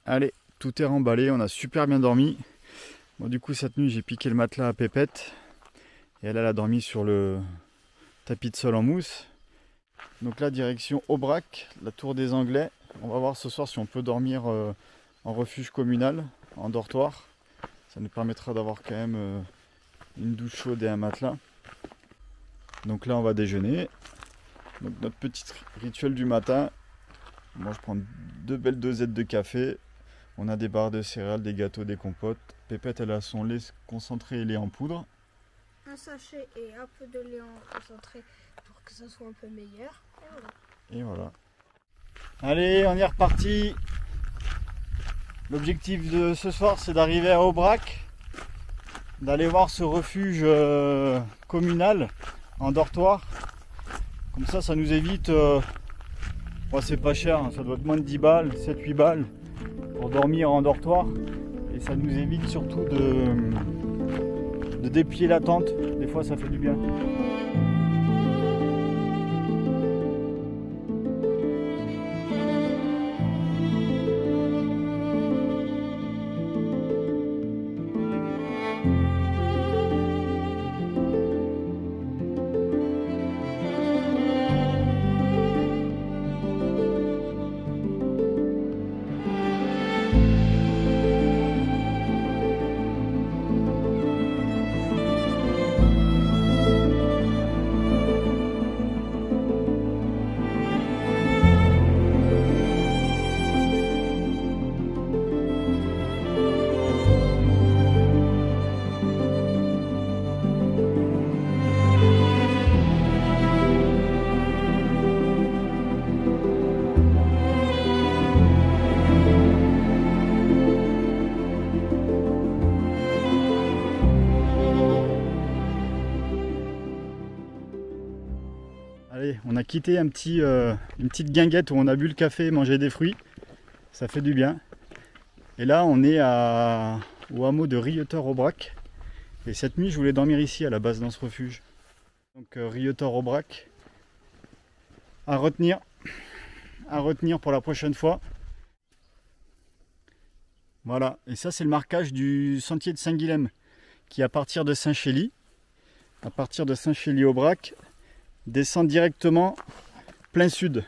Allez, tout est remballé, on a super bien dormi. Bon, du coup, cette nuit, j'ai piqué le matelas à Pépette. Et elle a dormi sur le tapis de sol en mousse. Donc là, direction Aubrac, la tour des Anglais. On va voir ce soir si on peut dormir en refuge communal, en dortoir. Ça nous permettra d'avoir quand même une douche chaude et un matelas. Donc là, on va déjeuner. Donc notre petit rituel du matin. Moi, je prends 2 belles dosettes de café. On a des barres de céréales, des gâteaux, des compotes. Pépette, elle a son lait concentré et lait en poudre. Un sachet et un peu de lait en concentré pour que ça soit un peu meilleur. Et voilà. Allez, on est reparti. L'objectif de ce soir, c'est d'arriver à Aubrac, d'aller voir ce refuge communal en dortoir. Comme ça nous évite, c'est pas cher, hein, ça doit être moins de 10 balles, 7-8 balles pour dormir en dortoir. Et ça nous évite surtout de déplier la tente. Des fois, ça fait du bien. Allez, on a quitté une petite guinguette où on a bu le café et mangé des fruits. Ça fait du bien. Et là, on est au hameau de Rieutort-Aubrac. Et cette nuit, je voulais dormir ici, à la base, dans ce refuge. Donc Rieutort-Aubrac. À retenir pour la prochaine fois. Voilà, et ça c'est le marquage du sentier de Saint-Guilhem, qui à partir de Saint-Chély, Aubrac, descend directement plein sud,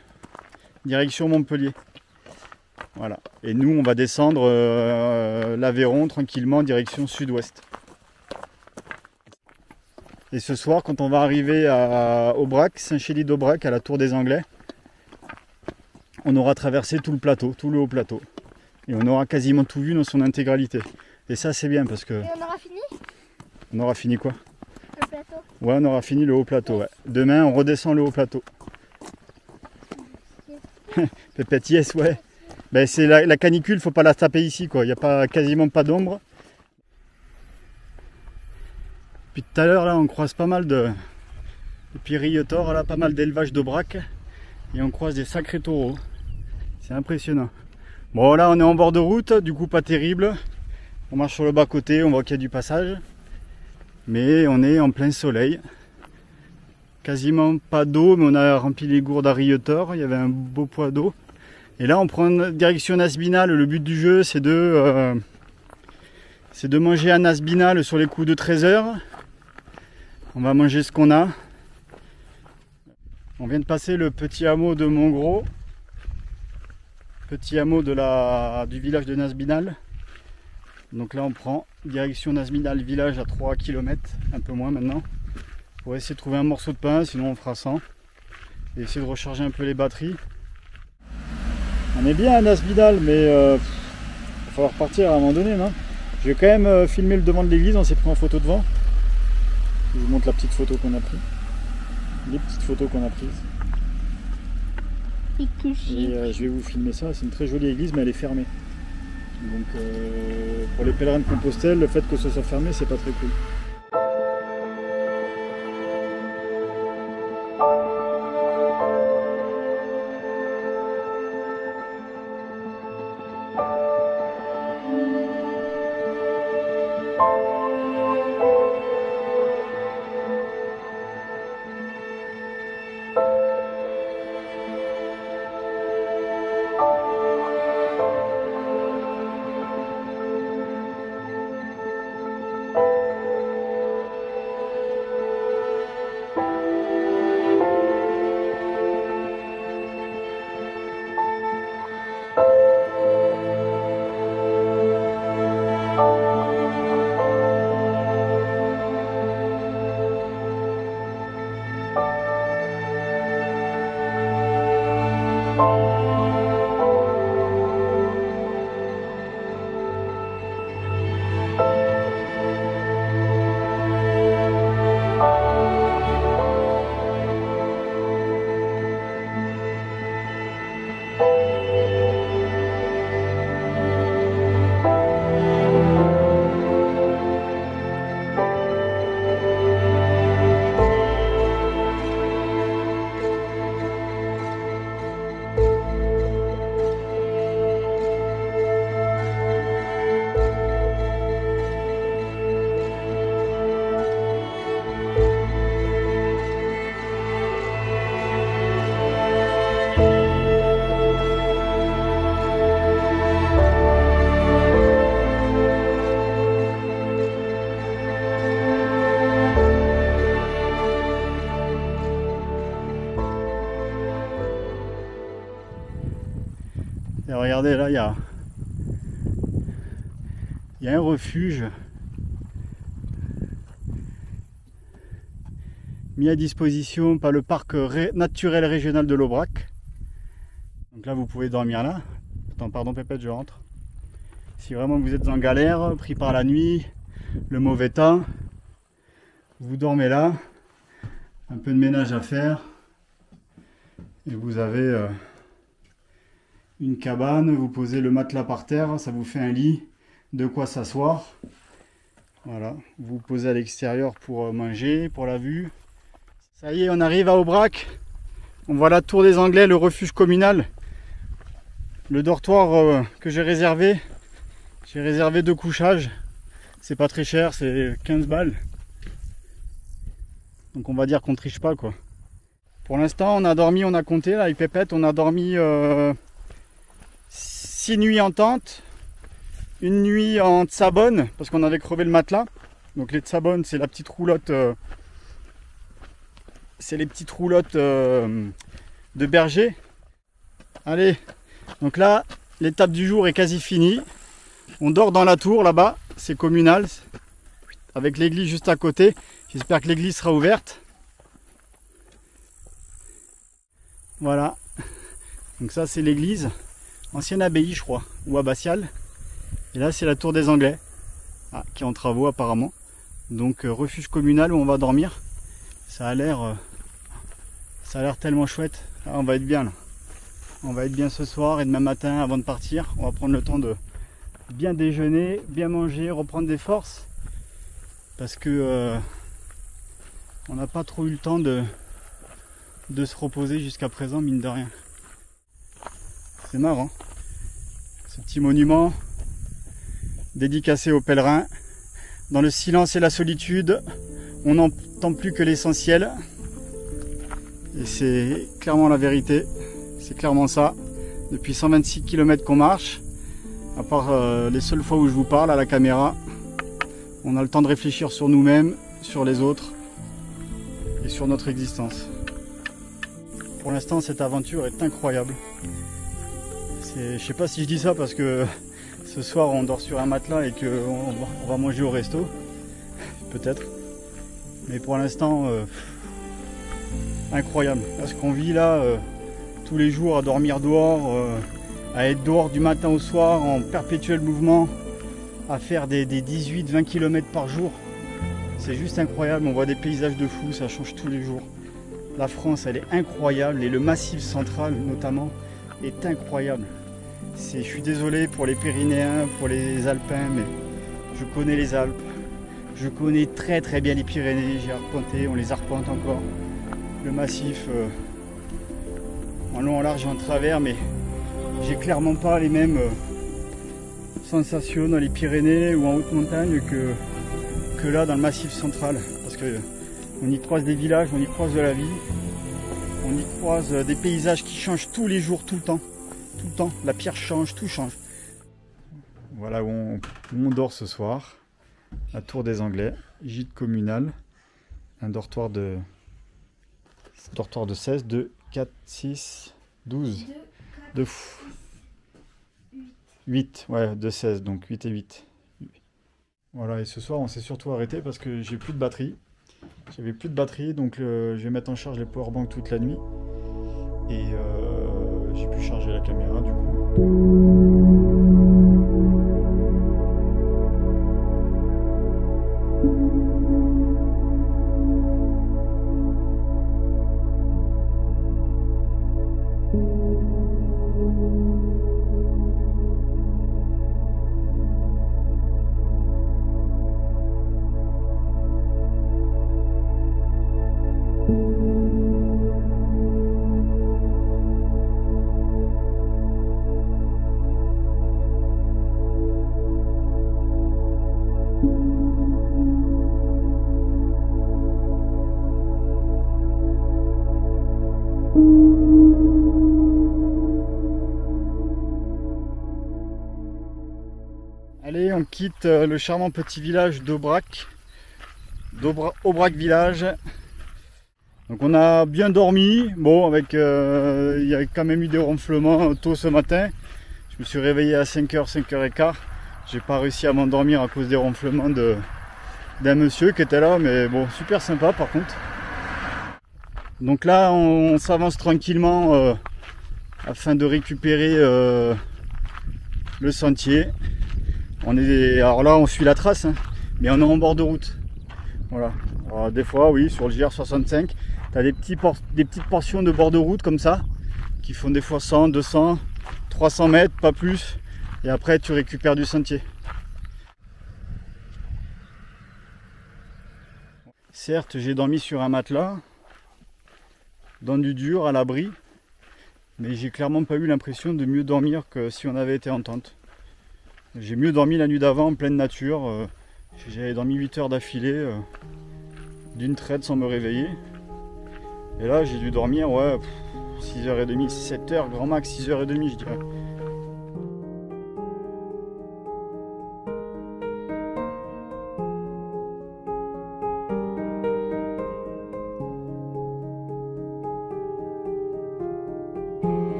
direction Montpellier. Voilà, et nous on va descendre l'Aveyron tranquillement, direction sud-ouest. Et ce soir, quand on va arriver à Aubrac, Saint-Chély d'Aubrac, à la tour des Anglais, on aura traversé tout le plateau, tout le haut plateau. Et on aura quasiment tout vu dans son intégralité. Et ça c'est bien parce que... Et on aura fini? On aura fini quoi? Le plateau. Ouais, on aura fini le haut plateau. Ouais. Demain on redescend le haut plateau. Pépette, yes, ouais. Ben, c'est la canicule, faut pas la taper ici quoi. Il n'y a quasiment pas d'ombre. Puis tout à l'heure là on croise pas mal de... Depuis Rieutort, là pas mal d'élevage d'Aubrac. Et on croise des sacrés taureaux. C'est impressionnant. Bon là on est en bord de route, du coup pas terrible. On marche sur le bas côté, on voit qu'il y a du passage. Mais on est en plein soleil. Quasiment pas d'eau, mais on a rempli les gourdes à Rieutort, il y avait un beau poids d'eau. Et là on prend direction Nasbinal, le but du jeu c'est de manger à Nasbinal sur les coups de 13 h. On va manger ce qu'on a. On vient de passer le petit hameau de Montgros. Petit hameau du village de Nasbinal. Donc là on prend direction Nasbinal village à 3 km, un peu moins maintenant. Pour essayer de trouver un morceau de pain, sinon on fera 100. Et essayer de recharger un peu les batteries. On est bien à Nasbinal, mais il va falloir partir à un moment donné, non? Je vais quand même filmer le devant de l'église, on s'est pris en photo devant. Je vous montre la petite photo qu'on a prise. Les petites photos qu'on a prises. Et je vais vous filmer ça, c'est une très jolie église mais elle est fermée. Donc pour les pèlerins de Compostelle, le fait que ce soit fermé, c'est pas très cool. regardez, là, il y a un refuge mis à disposition par le parc naturel régional de l'Aubrac. Donc là, vous pouvez dormir là. Attends, pardon Pépette, je rentre. Si vraiment vous êtes en galère, pris par la nuit, le mauvais temps, vous dormez là. Un peu de ménage à faire. Et vous avez une cabane, vous posez le matelas par terre, ça vous fait un lit, de quoi s'asseoir. Voilà, vous vous posez à l'extérieur pour manger, pour la vue. Ça y est, on arrive à Aubrac. On voit la tour des Anglais, le refuge communal. Le dortoir que j'ai réservé. J'ai réservé 2 couchages. C'est pas très cher, c'est 15 balles. Donc on va dire qu'on triche pas quoi. Pour l'instant, on a dormi, on a compté là avec Pépette, on a dormi 6 nuits en tente. Une nuit en tsabonne, parce qu'on avait crevé le matelas. Donc les tsabonnes, c'est la petite roulotte... c'est les petites roulottes de berger. Allez, donc là, l'étape du jour est quasi finie. On dort dans la tour là-bas, c'est communal, avec l'église juste à côté. J'espère que l'église sera ouverte. Voilà, donc ça c'est l'église, ancienne abbaye je crois, ou abbatiale. Et là c'est la tour des Anglais, qui est en travaux apparemment. Donc refuge communal où on va dormir. Ça a l'air tellement chouette. Là, on va être bien là. On va être bien ce soir et demain matin avant de partir. On va prendre le temps de bien déjeuner, bien manger, reprendre des forces. Parce que on n'a pas trop eu le temps de se reposer jusqu'à présent, mine de rien. C'est marrant. Ce petit monument dédicacé aux pèlerins. Dans le silence et la solitude, on n'entend plus que l'essentiel. Et c'est clairement la vérité. C'est clairement ça. Depuis 126 km qu'on marche, à part les seules fois où je vous parle à la caméra, on a le temps de réfléchir sur nous-mêmes, sur les autres et sur notre existence. Pour l'instant, cette aventure est incroyable. Je sais pas si je dis ça parce que ce soir on dort sur un matelas et qu'on va manger au resto, peut-être. Mais pour l'instant, incroyable. Là, ce qu'on vit là, tous les jours à dormir dehors, à être dehors du matin au soir en perpétuel mouvement, à faire des 18-20 km par jour. C'est juste incroyable, on voit des paysages de fou, ça change tous les jours. La France, elle est incroyable et le Massif central notamment est incroyable. Je suis désolé pour les Pyrénéens, pour les Alpins, mais je connais les Alpes. Je connais très très bien les Pyrénées, j'ai arpenté, on les arpente encore. Le Massif en long, en large et en travers, mais j'ai clairement pas les mêmes sensations dans les Pyrénées ou en haute montagne que là dans le Massif central. Parce que on y croise des villages, on y croise de la vie, on y croise des paysages qui changent tous les jours, tout le temps. Tout le temps, la pierre change, tout change. Voilà où on dort ce soir. La tour des Anglais, gîte communal. Un dortoir de 16, 2, 4, 6, 12. 8, ouais, de 16, donc 8 et 8. Voilà, et ce soir on s'est surtout arrêté parce que j'ai plus de batterie. J'avais plus de batterie, donc je vais mettre en charge les powerbanks toute la nuit. Et j'ai pu charger la caméra du coup. Allez, on quitte le charmant petit village d'Aubrac, Aubrac village. Donc on a bien dormi, bon avec il y a quand même eu des ronflements tôt ce matin. Je Je me suis réveillé à 5h, 5h15. J'ai pas réussi à m'endormir à cause des ronflements d'un monsieur qui était là, mais bon, super sympa par contre. Donc là, on s'avance tranquillement afin de récupérer le sentier. Alors là, on suit la trace, hein, mais on est en bord de route. Voilà. Alors, des fois, oui, sur le JR65, tu as des petites portions de bord de route comme ça, qui font des fois 100, 200, 300 mètres, pas plus. Et après, tu récupères du sentier. Certes, j'ai dormi sur un matelas, dans du dur, à l'abri, mais j'ai clairement pas eu l'impression de mieux dormir que si on avait été en tente. J'ai mieux dormi la nuit d'avant en pleine nature. J'avais dormi 8 heures d'affilée, d'une traite sans me réveiller. Et là, j'ai dû dormir, ouais, 6h30, 7h, grand max 6h30, je dirais.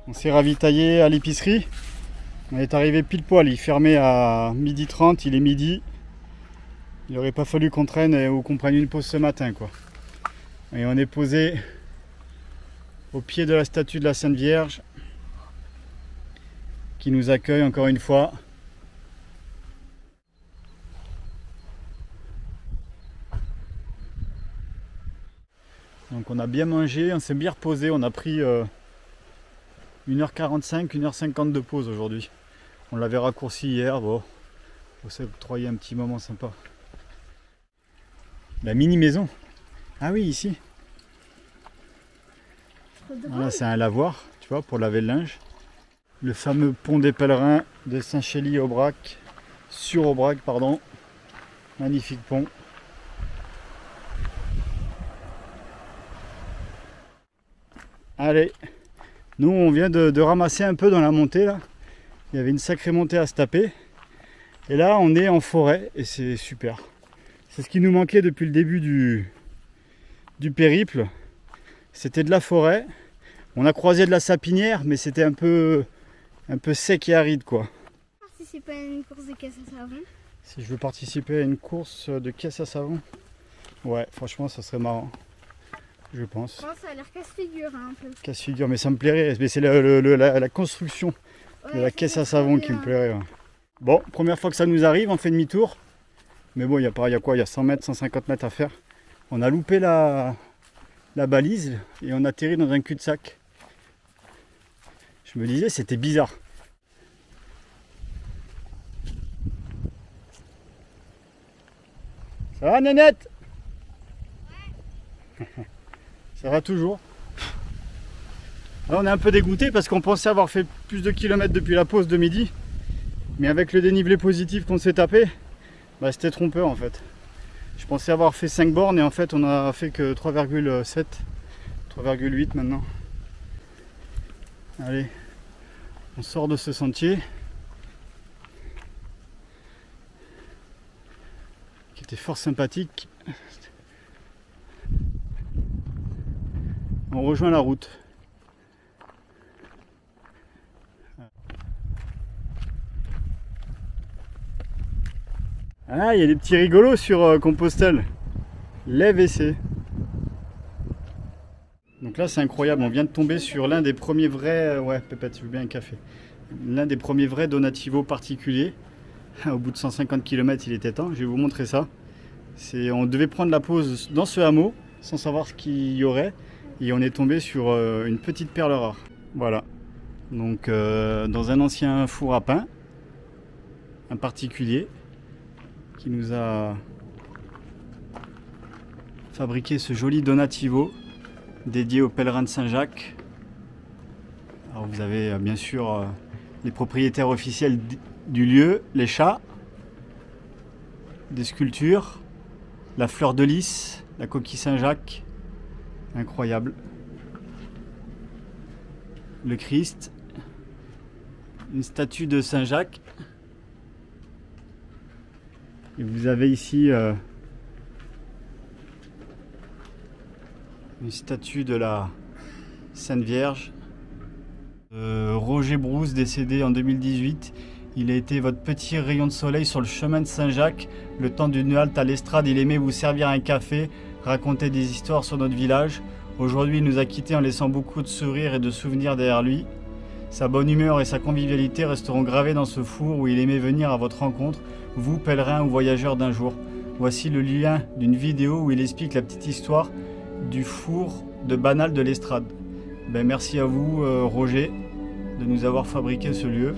On s'est ravitaillé à l'épicerie. On est arrivé pile poil, il fermait à 12h30, il est midi. Il n'aurait pas fallu qu'on traîne ou qu'on prenne une pause ce matin, quoi. Et on est posé au pied de la statue de la Sainte Vierge qui nous accueille encore une fois. Donc on a bien mangé, on s'est bien reposé, on a pris 1h45, 1h50 de pause aujourd'hui. On l'avait raccourci hier, bon, on s'est octroyé un petit moment sympa. La mini maison. Ah oui, ici. Voilà, c'est un lavoir, tu vois, pour laver le linge. Le fameux pont des pèlerins de Saint-Chély-Aubrac, sur Aubrac, pardon. Magnifique pont. Allez, nous on vient de ramasser un peu dans la montée là. Il y avait une sacrée montée à se taper. Et là on est en forêt et c'est super. C'est ce qui nous manquait depuis le début du périple. C'était de la forêt. On a croisé de la sapinière mais c'était un peu sec et aride quoi. Participer à une course de caisse à savon. Si je veux participer à une course de caisse à savon, ouais franchement ça serait marrant. Je pense. Bon, ça a l'air casse-figure hein, un peu. Casse-figure, mais ça me plairait. Mais c'est la construction de la caisse à savon qui me plairait. Ouais. Bon, première fois que ça nous arrive, on fait demi-tour. Mais bon, il y a quoi? Il y a 100 mètres, 150 mètres à faire. On a loupé la balise et on atterrit dans un cul-de-sac. Je me disais, c'était bizarre. Ça va, Nénette? Ouais. Ça va toujours. Là on est un peu dégoûté parce qu'on pensait avoir fait plus de kilomètres depuis la pause de midi. Mais avec le dénivelé positif qu'on s'est tapé, bah, c'était trompeur en fait. Je pensais avoir fait 5 bornes et en fait on a fait que 3,7, 3,8 maintenant. Allez, on sort de ce sentier. qui était fort sympathique. On rejoint la route. Ah, il y a des petits rigolos sur Compostelle. Les WC. Donc là c'est incroyable, on vient de tomber sur l'un des premiers vrais... ouais, Pépette, je veux bien un café. L'un des premiers vrais Donativo particuliers. Au bout de 150 km il était temps, je vais vous montrer ça. On devait prendre la pause dans ce hameau, sans savoir ce qu'il y aurait. Et on est tombé sur une petite perle rare. Voilà. Donc dans un ancien four à pain, un particulier, qui nous a fabriqué ce joli Donativo dédié aux pèlerins de Saint-Jacques. Alors vous avez bien sûr les propriétaires officiels du lieu, les chats, des sculptures, la fleur de lys, la coquille Saint-Jacques, incroyable, le Christ, une statue de Saint-Jacques. Et vous avez ici une statue de la Sainte Vierge. Roger Brousse, décédé en 2018. Il a été votre petit rayon de soleil sur le chemin de Saint-Jacques. Le temps d'une halte à l'Estrade, il aimait vous servir un café, raconter des histoires sur notre village. Aujourd'hui, il nous a quittés en laissant beaucoup de sourires et de souvenirs derrière lui. Sa bonne humeur et sa convivialité resteront gravés dans ce four où il aimait venir à votre rencontre, vous, pèlerins ou voyageurs d'un jour. Voici le lien d'une vidéo où il explique la petite histoire du four de Banal de l'Estrade. Merci à vous, Roger, de nous avoir fabriqué ce lieu.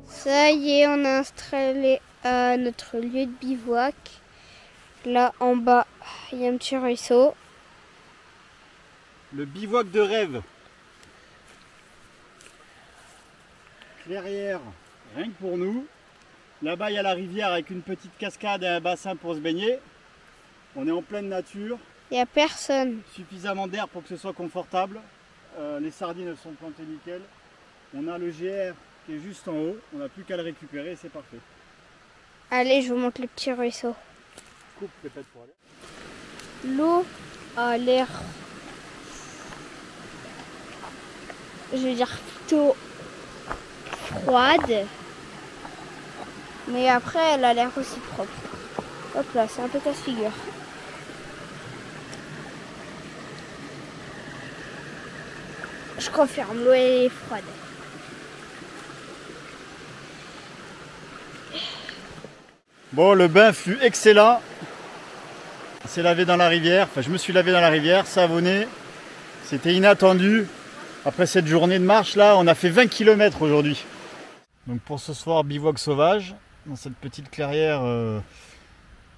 Ça y est, on a installé à notre lieu de bivouac. Là en bas, il y a un petit ruisseau. Le bivouac de rêve. Clairière, rien que pour nous. Là-bas, il y a la rivière avec une petite cascade et un bassin pour se baigner. On est en pleine nature. Il n'y a personne. Suffisamment d'air pour que ce soit confortable. Les sardines sont plantées nickel. On a le GR qui est juste en haut. On n'a plus qu'à le récupérer et c'est parfait. Allez, je vous montre le petit ruisseau. Coupe peut-être pour aller. L'eau a l'air, je veux dire, plutôt froide. Mais après, elle a l'air aussi propre. Hop là, c'est un peu casse-figure. Je confirme, l'eau est froide. Bon, le bain fut excellent. On s'est lavé dans la rivière. Enfin, je me suis lavé dans la rivière, savonné. C'était inattendu. Après cette journée de marche, là, on a fait 20 km aujourd'hui. Donc pour ce soir, bivouac sauvage, dans cette petite clairière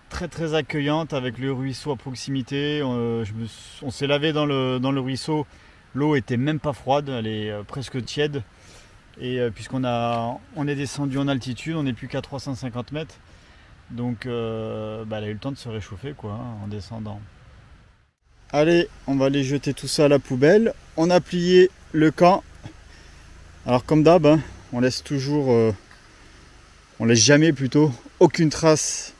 très accueillante avec le ruisseau à proximité. On s'est lavé dans le ruisseau. L'eau était même pas froide, elle est presque tiède. Et puisqu'on est descendu en altitude, on n'est plus qu'à 350 mètres. Donc elle a eu le temps de se réchauffer en descendant. Allez, on va aller jeter tout ça à la poubelle. On a plié le camp. Alors comme d'hab, on laisse toujours, on laisse jamais plutôt aucune trace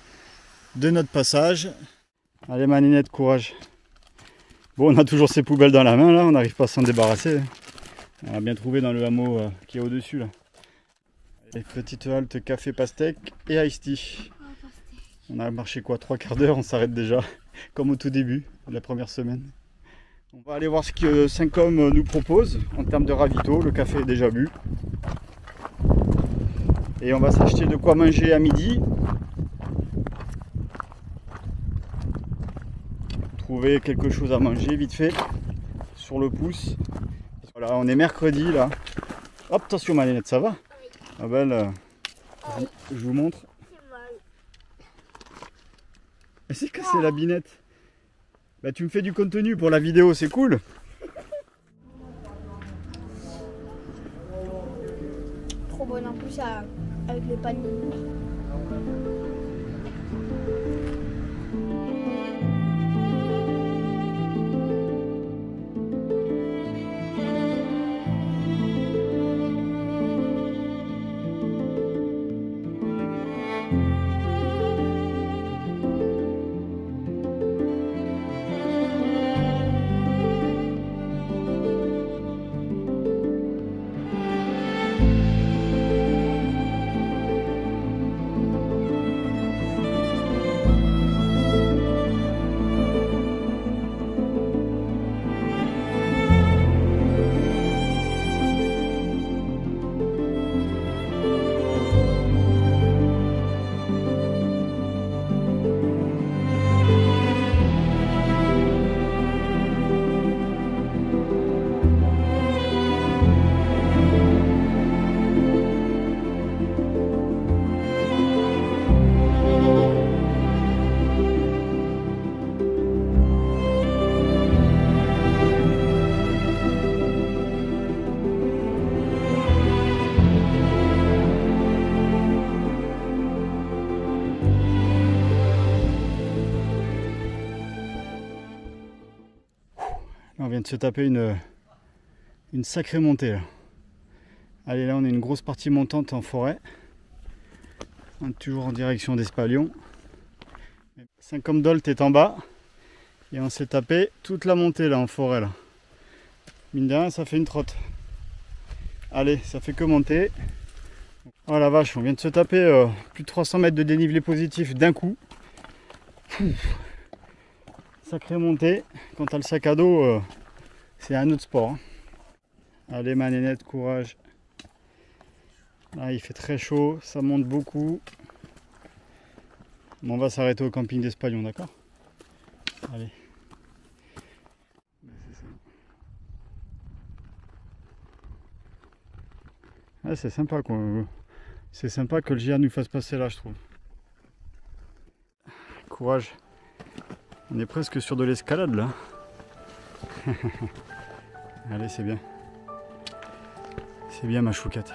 de notre passage. Allez Maninette, courage. Bon, on a toujours ces poubelles dans la main là, on n'arrive pas à s'en débarrasser. On a bien trouvé dans le hameau qui est au-dessus là. Et petite halte café pastèque et iced tea. On a marché quoi, 3/4 d'heure, on s'arrête déjà, comme au tout début de la première semaine. On va aller voir ce que Saint-Côme nous propose en termes de ravito. Le café est déjà bu. Et on va s'acheter de quoi manger à midi. Trouver quelque chose à manger vite fait sur le pouce. Voilà, on est mercredi là. Hop, attention ma Nénette, ça va? Ah ben, je vous montre. C'est cassé la binette. Bah tu me fais du contenu pour la vidéo, c'est cool. Trop bonne en plus avec le panier. On vient de se taper une sacrée montée là. Allez, là on a une grosse partie montante en forêt. On est toujours en direction d'Espalion. Saint-Côme-d'Olt est en bas. Et on s'est tapé toute la montée là en forêt là. Mine de rien, ça fait une trotte. Allez, ça fait que monter. Oh la vache, on vient de se taper plus de 300 mètres de dénivelé positif d'un coup. Sacrée montée. Quant à le sac à dos, c'est un autre sport. Hein. Allez ma Nénette, courage. Là il fait très chaud, ça monte beaucoup. Bon, on va s'arrêter au camping d'Espalion, d'accord? Allez. Ah, c'est sympa quoi. C'est sympa que le GIA nous fasse passer là, je trouve. Courage. On est presque sur de l'escalade là. Allez, c'est bien. C'est bien ma chouquette.